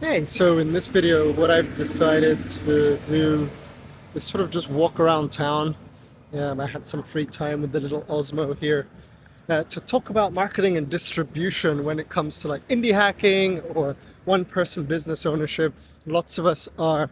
Hey, so in this video, what I've decided to do is sort of just walk around town. I had some free time with the little Osmo here to talk about marketing and distribution when it comes to like indie hacking or one-person business ownership. Lots of us are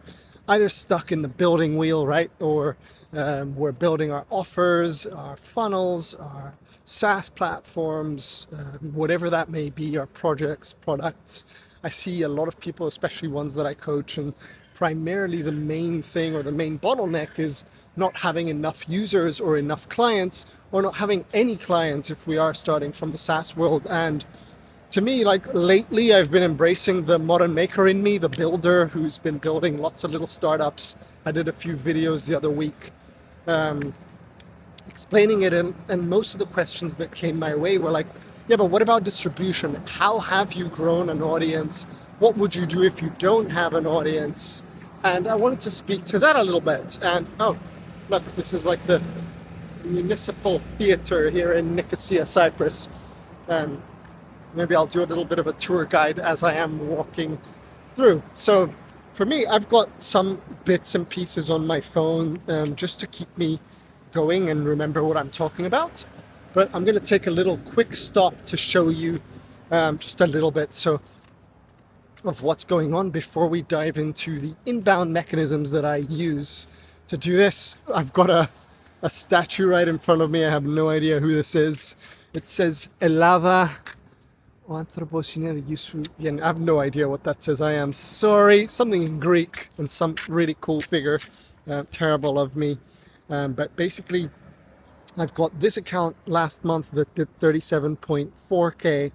either stuck in the building wheel, right? Or we're building our offers, our funnels, our SaaS platforms, whatever that may be, our projects, products. I see a lot of people, especially ones that I coach, and primarily the main thing or the main bottleneck is not having enough users or enough clients or not having any clients if we are starting from the SaaS world. And to me, like lately, I've been embracing the modern maker in me, the builder who's been building lots of little startups. I did a few videos the other week um, explaining it, and most of the questions that came my way were like, yeah, but what about distribution? How have you grown an audience? What would you do if you don't have an audience? And I wanted to speak to that a little bit. And oh, look, this is like the municipal theater here in Nicosia, Cyprus. And maybe I'll do a little bit of a tour guide as I am walking through. So for me, I've got some bits and pieces on my phone just to keep me going and remember what I'm talking about. But I'm going to take a little quick stop to show you just a little bit of what's going on before we dive into the inbound mechanisms that I use to do this. I've got a statue right in front of me. I have no idea who this is. It says Elava Anthroposyne. I have no idea what that says. I am sorry. Something in Greek and some really cool figure. Terrible of me. But basically, I've got this account last month that did 37.4k.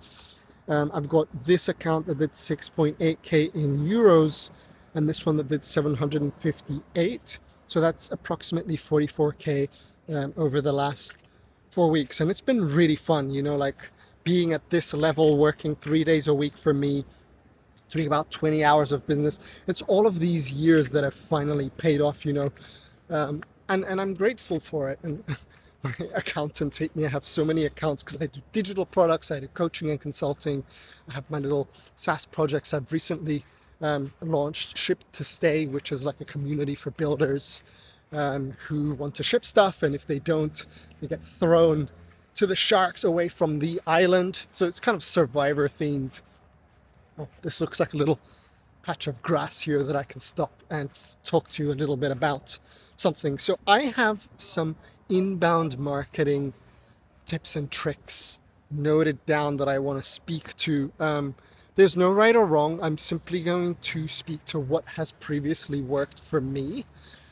I've got this account that did 6.8k in euros, and this one that did 758. So that's approximately 44k over the last 4 weeks, and it's been really fun. Like being at this level, working 3 days a week for me, doing about 20 hours of business. It's all of these years that have finally paid off. And I'm grateful for it. And my accountants hate me. I have so many accounts because I do digital products, I do coaching and consulting. I have my little SaaS projects. I've recently launched Ship to Stay, which is like a community for builders who want to ship stuff, and if they don't, they get thrown to the sharks away from the island. So it's kind of survivor themed. Oh, this looks like a little patch of grass here that I can stop and talk to you a little bit about something. So I have some inbound marketing tips and tricks noted down that I want to speak to. There's no right or wrong. I'm simply going to speak to what has previously worked for me,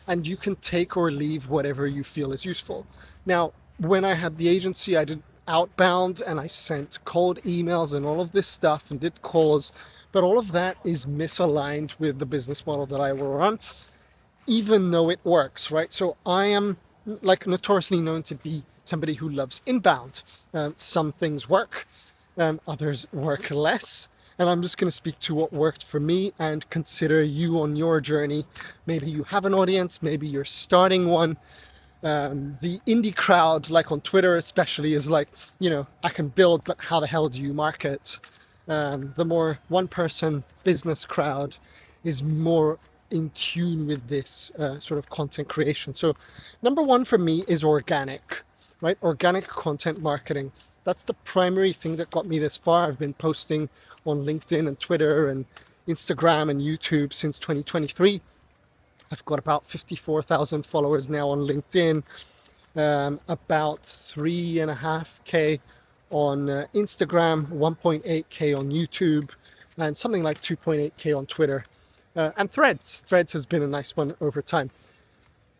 and you can take or leave whatever you feel is useful. Now, when I had the agency, I did outbound and I sent cold emails and all of this stuff and did calls, but all of that is misaligned with the business model that I will run, even though it works, right? So I am like notoriously known to be somebody who loves inbound. Some things work, others work less. And I'm just going to speak to what worked for me and consider you on your journey. Maybe you have an audience, maybe you're starting one. The indie crowd, like on Twitter especially, is like, I can build, but how the hell do you market? The more one person business crowd is more in tune with this sort of content creation. So number one for me is organic, right? Organic content marketing. That's the primary thing that got me this far. I've been posting on LinkedIn and Twitter and Instagram and YouTube since 2023. I've got about 54,000 followers now on LinkedIn, about 3.5k on Instagram, 1.8k on YouTube, and something like 2.8k on Twitter. And Threads. Threads has been a nice one over time.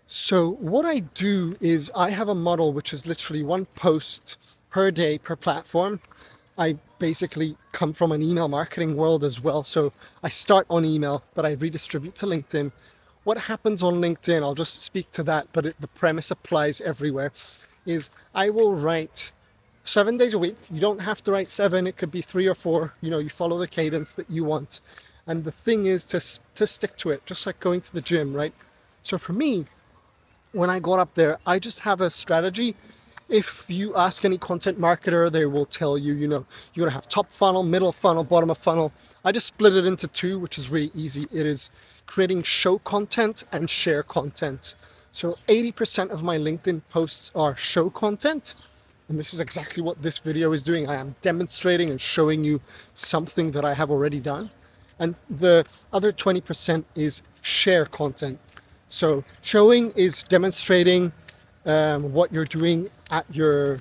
So what I do is I have a model which is literally one post per day per platform. I basically come from an email marketing world as well. So I start on email, but I redistribute to LinkedIn. What happens on LinkedIn, I'll just speak to that, but the premise applies everywhere, is I will write 7 days a week. You don't have to write seven, it could be 3 or 4. You follow the cadence that you want. And the thing is to stick to it, just like going to the gym, right? So for me, when I got up there, I just have a strategy. if you ask any content marketer, they will tell you, you know, you're gonna have top funnel, middle funnel, bottom of funnel. I just split it into two, which is really easy. It is creating show content and share content. So 80% of my LinkedIn posts are show content. And this is exactly what this video is doing. I am demonstrating and showing you something that I have already done. And the other 20% is share content. So showing is demonstrating what you're doing at your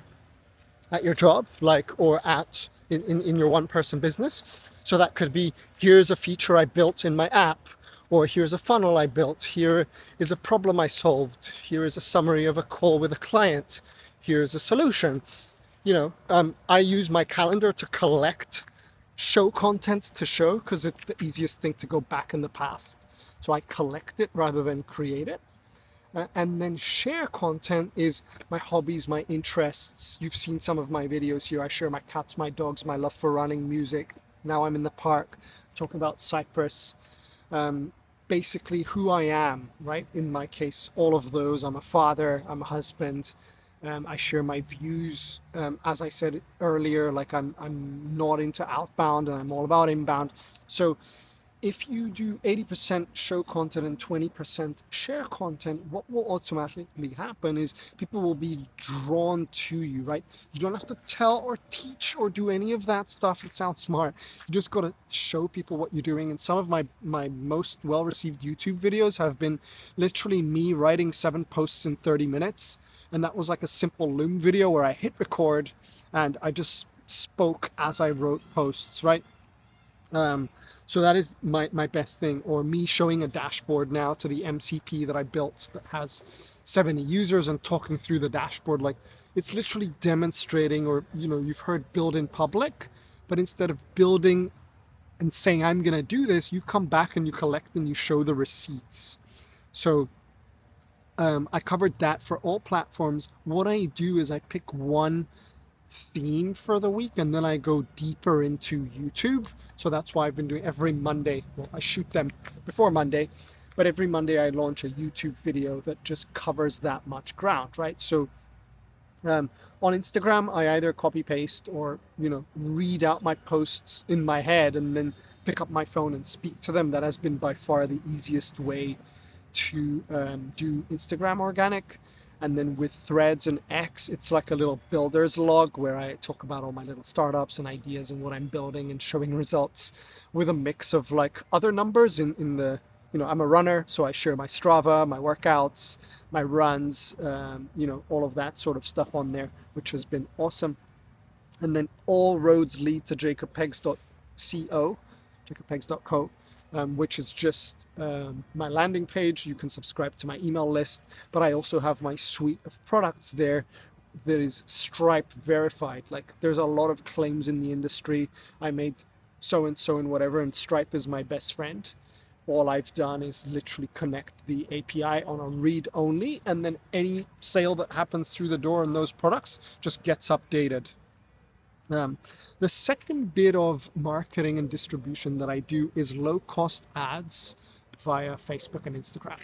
job, like, or at in your one person business. So that could be, here's a feature I built in my app, or here's a funnel I built, here is a problem I solved, here is a summary of a call with a client, here's a solution. You know, I use my calendar to collect show contents to show, because it's the easiest thing to go back in the past. So I collect it rather than create it. And then share content is my hobbies, my interests. You've seen some of my videos here. I share my cats, my dogs, my love for running, music. Now I'm in the park talking about Cyprus. Basically who I am, right? In my case, all of those. I'm a father, I'm a husband. I share my views. As I said earlier, like I'm not into outbound and I'm all about inbound. So if you do 80% show content and 20% share content, what will automatically happen is people will be drawn to you, right? You don't have to tell or teach or do any of that stuff. It sounds smart. You just got to show people what you're doing. And some of my most well-received YouTube videos have been literally me writing 7 posts in 30 minutes. And that was like a simple Loom video where I hit record and I just spoke as I wrote posts, right? So that is my best thing. Or me showing a dashboard now to the MCP that I built that has 70 users and talking through the dashboard. Like, it's literally demonstrating, or, you know, you've heard build in public, but instead of building and saying, I'm going to do this, you come back and you collect and you show the receipts. So I covered that for all platforms. What I do is I pick one theme for the week and then I go deeper into YouTube. So that's why I've been doing every Monday. Well, I shoot them before Monday, but every Monday I launch a YouTube video that just covers that much ground, right? So on Instagram, I either copy paste or, you know, read out my posts in my head and then pick up my phone and speak to them. That has been by far the easiest way to do Instagram organic. And then with Threads and X, it's like a little builder's log where I talk about all my little startups and ideas and what I'm building and showing results with a mix of like other numbers in the, you know, I'm a runner, so I share my Strava, my workouts, my runs, you know, all of that sort of stuff on there, which has been awesome. And then all roads lead to jacobpeggs.co, jacobpeggs.co, which is just my landing page. You can subscribe to my email list, but I also have my suite of products there that is Stripe verified. Like, there's a lot of claims in the industry. I made so and so and whatever, and Stripe is my best friend. All I've done is literally connect the API on a read only, and then any sale that happens through the door on those products just gets updated. The second bit of marketing and distribution that I do is low cost ads via Facebook and Instagram.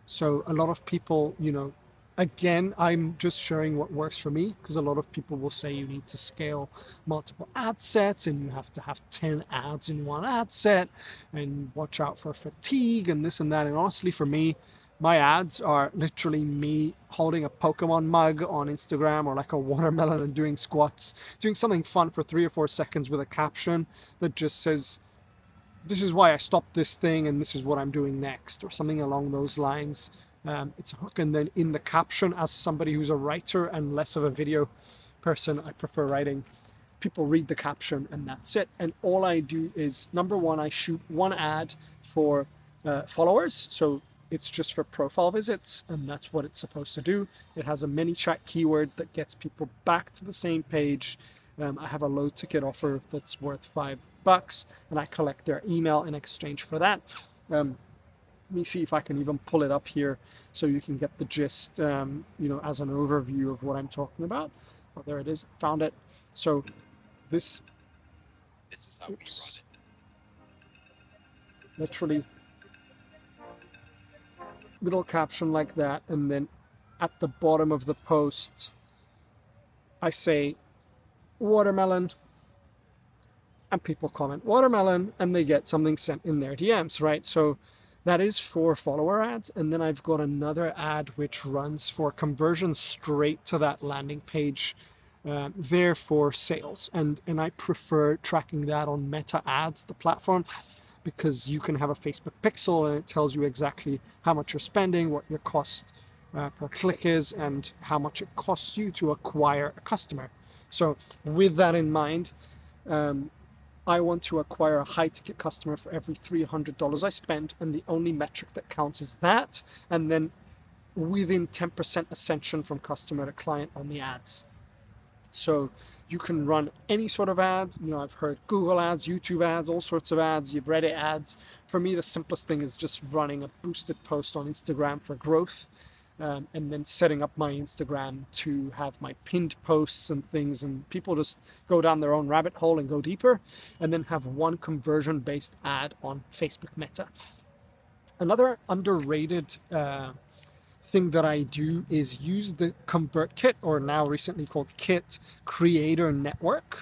So a lot of people, you know, again, I'm just sharing what works for me, because a lot of people will say you need to scale multiple ad sets and you have to have 10 ads in one ad set and watch out for fatigue and this and that. And honestly, for me, my ads are literally me holding a Pokemon mug on Instagram, or like a watermelon and doing squats, doing something fun for 3 or 4 seconds with a caption that just says, this is why I stopped this thing and this is what I'm doing next, or something along those lines. It's a hook. And then in the caption, as somebody who's a writer and less of a video person, I prefer writing. People read the caption and that's it. And all I do is, number one, I shoot one ad for followers. So it's just for profile visits, and that's what it's supposed to do. It has a ManyChat keyword that gets people back to the same page. I have a low ticket offer that's worth $5, and I collect their email in exchange for that. Let me see if I can even pull it up here so you can get the gist, you know, as an overview of what I'm talking about. Oh, there it is. Found it. So this is how we run it. Literally little caption like that, and then at the bottom of the post I say watermelon, and people comment watermelon, and they get something sent in their DMs, right? So that is for follower ads. And then I've got another ad which runs for conversion straight to that landing page, there for sales. And I prefer tracking that on Meta Ads, the platform, because you can have a Facebook pixel and it tells you exactly how much you're spending, what your cost per click is, and how much it costs you to acquire a customer. So with that in mind, um, I want to acquire a high ticket customer for every $300 I spend, and the only metric that counts is that, and then within 10% ascension from customer to client on the ads. So you can run any sort of ad. I've heard Google ads, YouTube ads, all sorts of ads. You've Reddit ads. For me, the simplest thing is just running a boosted post on Instagram for growth, and then setting up my Instagram to have my pinned posts and things, and people just go down their own rabbit hole and go deeper, and then have one conversion-based ad on Facebook Meta. Another underrated thing that I do is use the ConvertKit, or now recently called Kit Creator Network.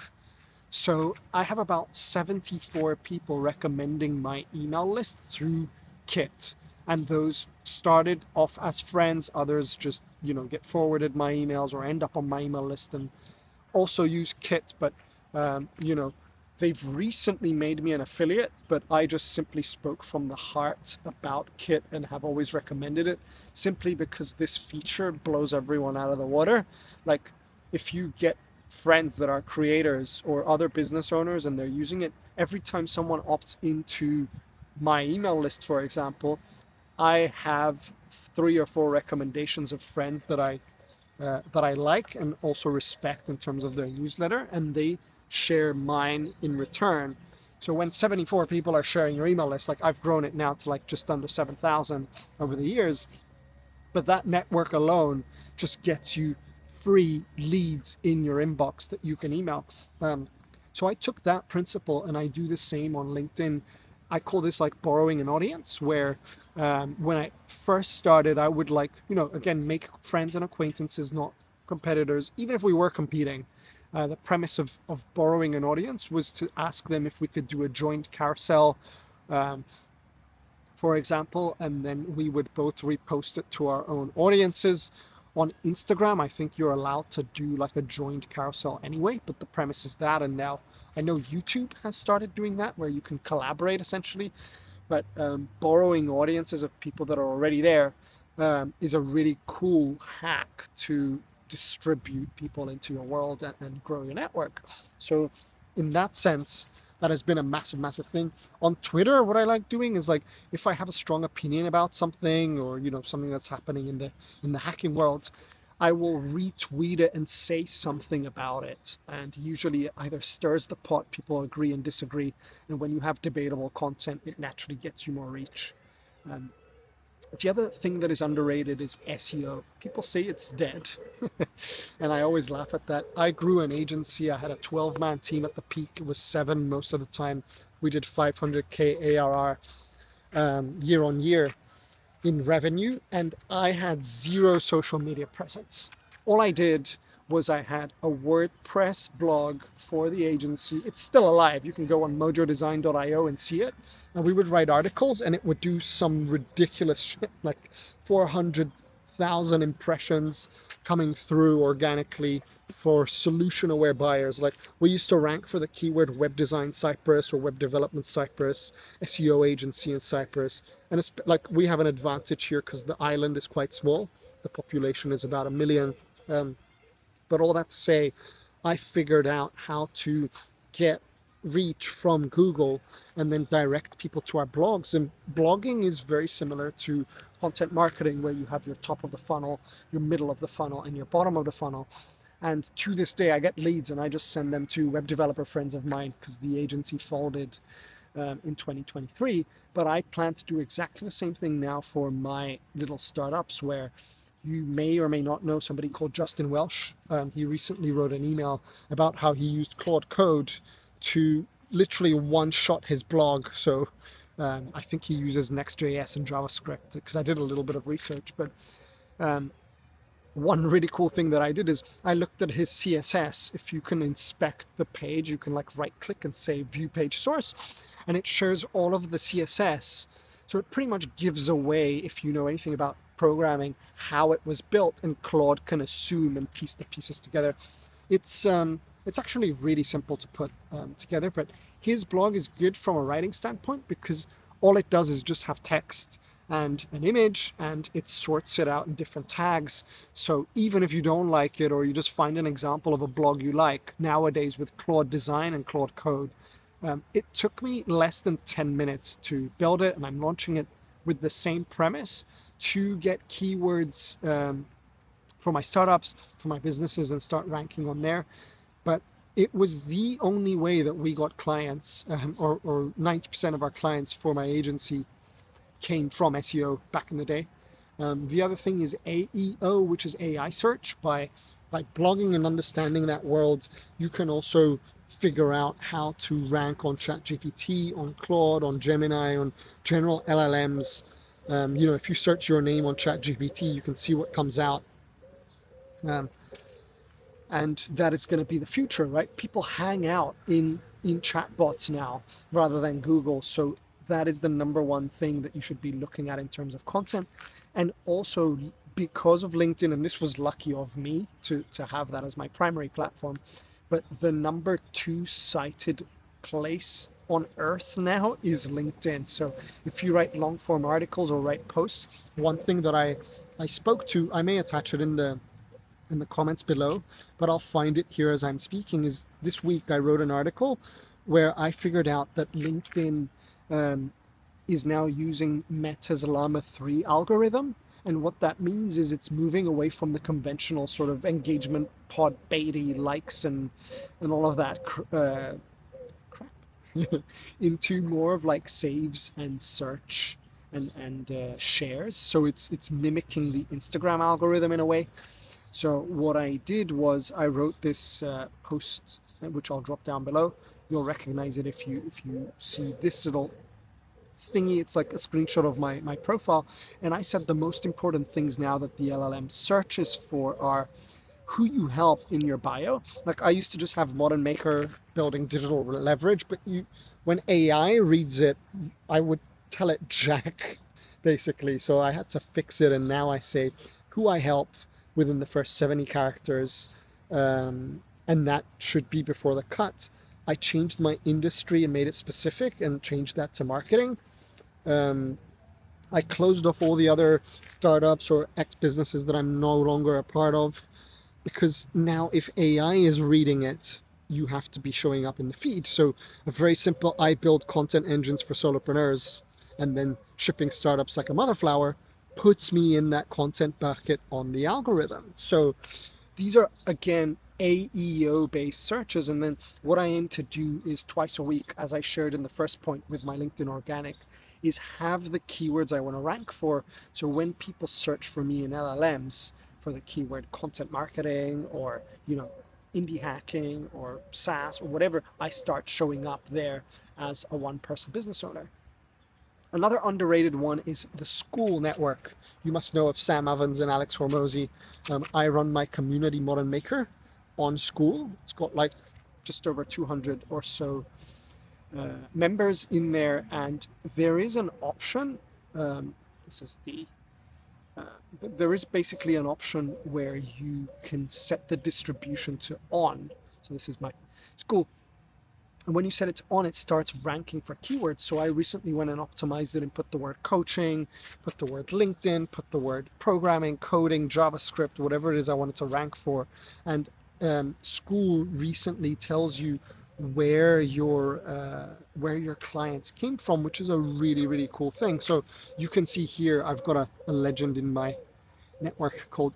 So I have about 74 people recommending my email list through Kit. And those started off as friends, others just, get forwarded my emails or end up on my email list and also use Kit. But, they've recently made me an affiliate, but I just simply spoke from the heart about Kit and have always recommended it, simply because this feature blows everyone out of the water. Like, if you get friends that are creators or other business owners and they're using it, every time someone opts into my email list, for example, I have 3 or 4 recommendations of friends that I like and also respect in terms of their newsletter, and they share mine in return. So when 74 people are sharing your email list, like I've grown it now to like just under 7,000 over the years, but that network alone just gets you free leads in your inbox that you can email. So I took that principle and I do the same on LinkedIn. I call this like borrowing an audience, where when I first started, I would again, make friends and acquaintances, not competitors, even if we were competing. The premise of borrowing an audience was to ask them if we could do a joint carousel, um, for example, and then we would both repost it to our own audiences. On Instagram, I think you're allowed to do like a joint carousel anyway, but the premise is that, and now I know YouTube has started doing that, where you can collaborate essentially, but borrowing audiences of people that are already there is a really cool hack to distribute people into your world and grow your network. So in that sense, that has been a massive, massive thing. On Twitter, what I like doing is, like, if I have a strong opinion about something, or something that's happening in the hacking world, I will retweet it and say something about it. And usually it either stirs the pot, people agree and disagree, and when you have debatable content, it naturally gets you more reach. Um, the other thing that is underrated is SEO. People say it's dead, and I always laugh at that. I grew an agency. I had a 12-man team at the peak. It was 7 most of the time. We did 500K ARR year on year in revenue, and I had 0 social media presence. All I did was I had a WordPress blog for the agency. It's still alive. You can go on mojodesign.io and see it. And we would write articles, and it would do some ridiculous shit, like 400,000 impressions coming through organically for solution-aware buyers. Like, we used to rank for the keyword web design Cyprus or web development Cyprus, SEO agency in Cyprus. And it's like, we have an advantage here because the island is quite small. The population is about 1 million. But all that to say, I figured out how to get reach from Google and then direct people to our blogs. And blogging is very similar to content marketing, where you have your top of the funnel, your middle of the funnel, and your bottom of the funnel. And to this day, I get leads and I just send them to web developer friends of mine, because the agency folded in 2023. But I plan to do exactly the same thing now for my little startups, where you may or may not know somebody called Justin Welsh. He recently wrote an email about how he used Claude Code to literally one-shot his blog. So I think he uses Next.js and JavaScript, because I did a little bit of research. But One really cool thing that I did is I looked at his CSS. If you can inspect the page, you can like right click and say view page source, and it shows all of the CSS. So it pretty much gives away, if you know anything about programming, how it was built, and Claude can assume and piece the pieces together. It's actually really simple to put together, but his blog is good from a writing standpoint because all it does is just have text and an image, and it sorts it out in different tags. So even if you don't like it, or you just find an example of a blog you like, nowadays with Claude Design and Claude Code, it took me less than 10 minutes to build it, and I'm launching it with the same premise to get keywords for my startups, for my businesses, and start ranking on there. But it was the only way that we got clients, or 90% of our clients for my agency came from SEO back in the day. The other thing is AEO, which is AI search. By blogging and understanding that world, you can also figure out how to rank on ChatGPT, on Claude, on Gemini, on general LLMs. If you search your name on ChatGPT, you can see what comes out. Um, and that is going to be the future, right? People hang out in chatbots now rather than Google. So that is the number one thing that you should be looking at in terms of content. And also, because of LinkedIn, and this was lucky of me to have that as my primary platform, but the number 2 cited place on earth now is LinkedIn. So if you write long form articles or write posts, one thing that I spoke to, I may attach it in the comments below, but I'll find it here as I'm speaking, is this week I wrote an article where I figured out that LinkedIn is now using Meta's Llama 3 algorithm. And what that means is it's moving away from the conventional sort of engagement pod baity likes and all of that crap into more of like saves and search and shares. So it's mimicking the Instagram algorithm in a way. So what I did was I wrote this post, which I'll drop down below. You'll recognize it if you see this little thingy. It's like a screenshot of my profile. And I said the most important things now that the LLM searches for are who you help in your bio. Like I used to just have Modern Maker building digital leverage, but when AI reads it, I would tell it Jack, basically. So I had to fix it, and now I say who I help within the first 70 characters, and that should be before the cut. I changed my industry and made it specific and changed that to marketing. I closed off all the other startups or ex businesses that I'm no longer a part of, because now if AI is reading it, you have to be showing up in the feed. So a very simple, I build content engines for solopreneurs and then shipping startups like a motherflower puts me in that content bucket on the algorithm. So these are, again, AEO based searches. And then what I aim to do is twice a week, as I shared in the first point with my LinkedIn organic, is have the keywords I want to rank for. So when people search for me in LLMs for the keyword content marketing, or indie hacking or SaaS or whatever, I start showing up there as a one-person business owner. Another underrated one is the School Network. You must know of Sam Evans and Alex Hormozy. I run my community Modern Maker on School. It's got like just over 200 or so members in there, and there is an option. This is the but there is basically an option where you can set the distribution to on. So this is my school. And when you set it to on, it starts ranking for keywords. So I recently went and optimized it and put the word coaching, put the word LinkedIn, put the word programming, coding, JavaScript, whatever it is I wanted to rank for. And School recently tells you where your clients came from, which is a really, really cool thing. So you can see here I've got a legend in my network called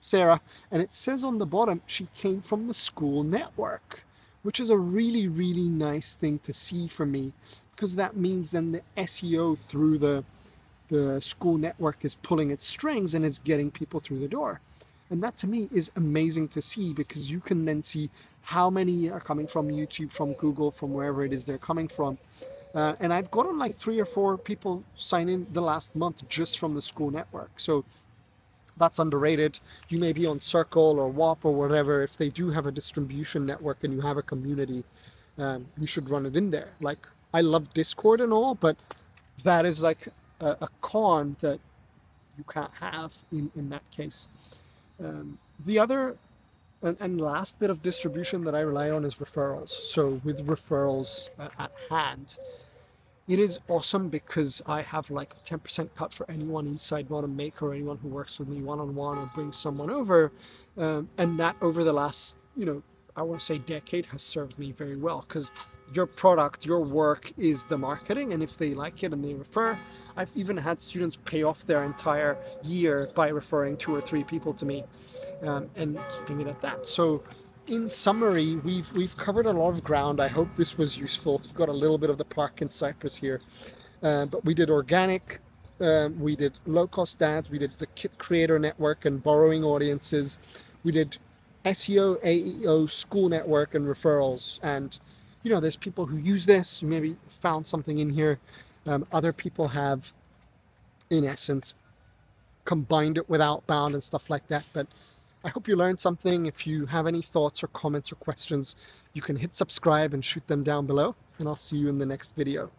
Sarah, and it says on the bottom she came from the School Network, which is a really, really nice thing to see for me, because that means then the SEO through the School Network is pulling its strings and it's getting people through the door. And that to me is amazing to see, because you can then see how many are coming from YouTube, from Google, from wherever it is they're coming from. And I've gotten like 3 or 4 people sign in the last month just from the School Network. So That's underrated. You may be on Circle or WAP or whatever. If they do have a distribution network and you have a community, you should run it in there. Like, I love Discord and all, but that is like a con that you can't have in that case. The other and last bit of distribution that I rely on is referrals. So with referrals at hand, it is awesome because I have like a 10% cut for anyone inside Modern Maker or anyone who works with me one-on-one or brings someone over. And that over the last, I want to say decade has served me very well because your product, your work is the marketing. And if they like it and they refer, I've even had students pay off their entire year by referring 2 or 3 people to me, and keeping it at that. So in summary, we've covered a lot of ground. I hope this was useful. You got a little bit of the park in Cyprus here, but we did organic, we did low-cost ads, we did the Kit Creator Network and borrowing audiences, we did SEO, AEO, school network, and referrals. And there's people who use this. You maybe found something in here. Other people have, in essence, combined it with outbound and stuff like that. But I hope you learned something. If you have any thoughts or comments or questions, you can hit subscribe and shoot them down below, and I'll see you in the next video.